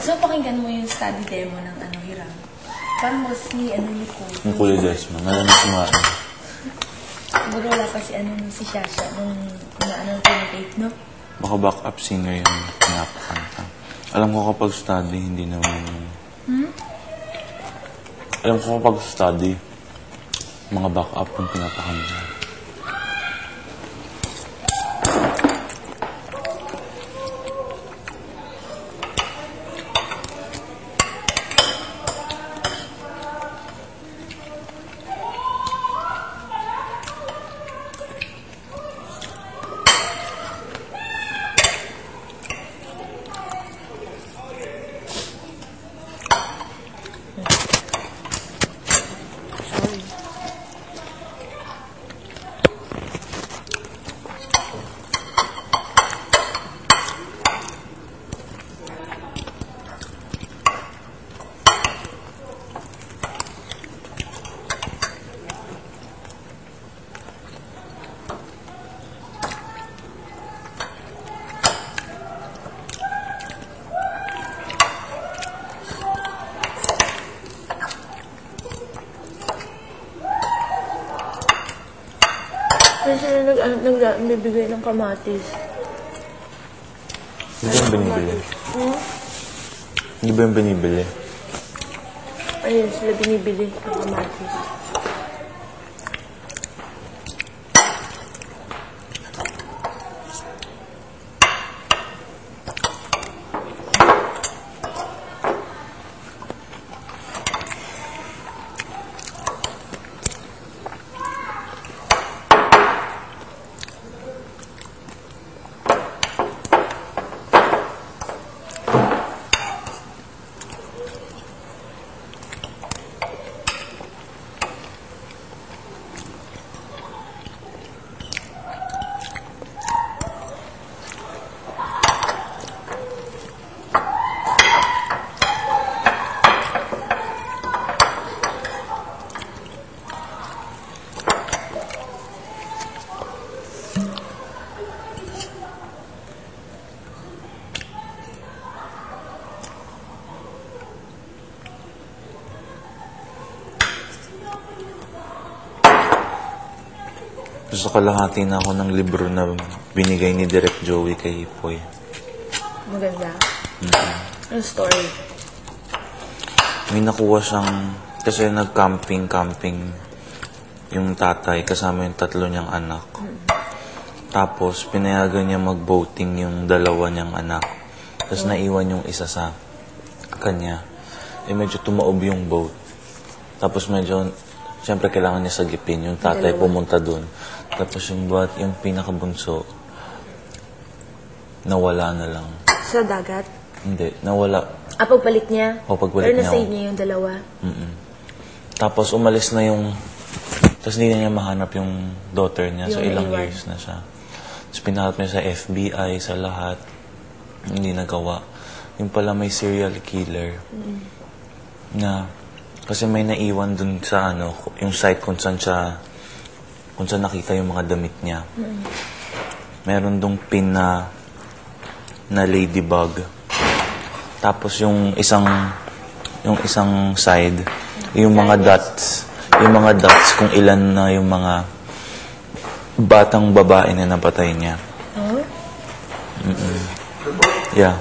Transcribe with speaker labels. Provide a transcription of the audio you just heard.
Speaker 1: So, pakinggan mo yung study demo ng Hiram. Parang mostly, yung code.
Speaker 2: Yung Kuya Desmond. Ngayon na sumain.
Speaker 1: Siguro wala pa si Shasha nung pinitape, no?
Speaker 2: Baka backup singer yung pinapakanta. Alam ko kapag study, hindi naman... Alam ko kapag study, mga backup yung pinapakanta.
Speaker 1: Kasi nagbibigay ng kamatis.
Speaker 2: Hindi ba yung binibili? Hindi ba yung binibili?
Speaker 1: Ayun, sila binibili ng kamatis.
Speaker 2: Gusto kalahati na ako ng libro na binigay ni Direk Joey kay Poy.
Speaker 1: Maganda. Ano story?
Speaker 2: May nakuha siyang, kasi nag-camping yung tatay kasama yung 3 niyang anak. Tapos, pinayagan niya mag-boating yung 2 niyang anak. Tapos, naiwan yung isa sa kanya. Medyo tumaob yung boat. Tapos, medyo, siyempre, kailangan niya sagipin. Yung tatay pumunta dun. Tapos, yung pinakabunso, nawala na lang.
Speaker 1: Sa dagat?
Speaker 2: Hindi, nawala.
Speaker 1: Pagbalik niya?
Speaker 2: O, pagbalik niya.
Speaker 1: Pero nasave niya yung 2?
Speaker 2: Tapos, umalis na yung... Tapos, hindi na niya mahanap yung daughter niya. So, ilang years na siya. Tapos, pinahanap niya sa FBI, sa lahat. Hindi nagawa. Yung pala may serial killer. Na... Kasi may naiwan dun sa yung site kung saan nakita yung mga damit niya. Meron dong pin na ladybug. Tapos yung isang side, yung mga dots kung ilan na yung mga batang babae na napatay niya. Yeah.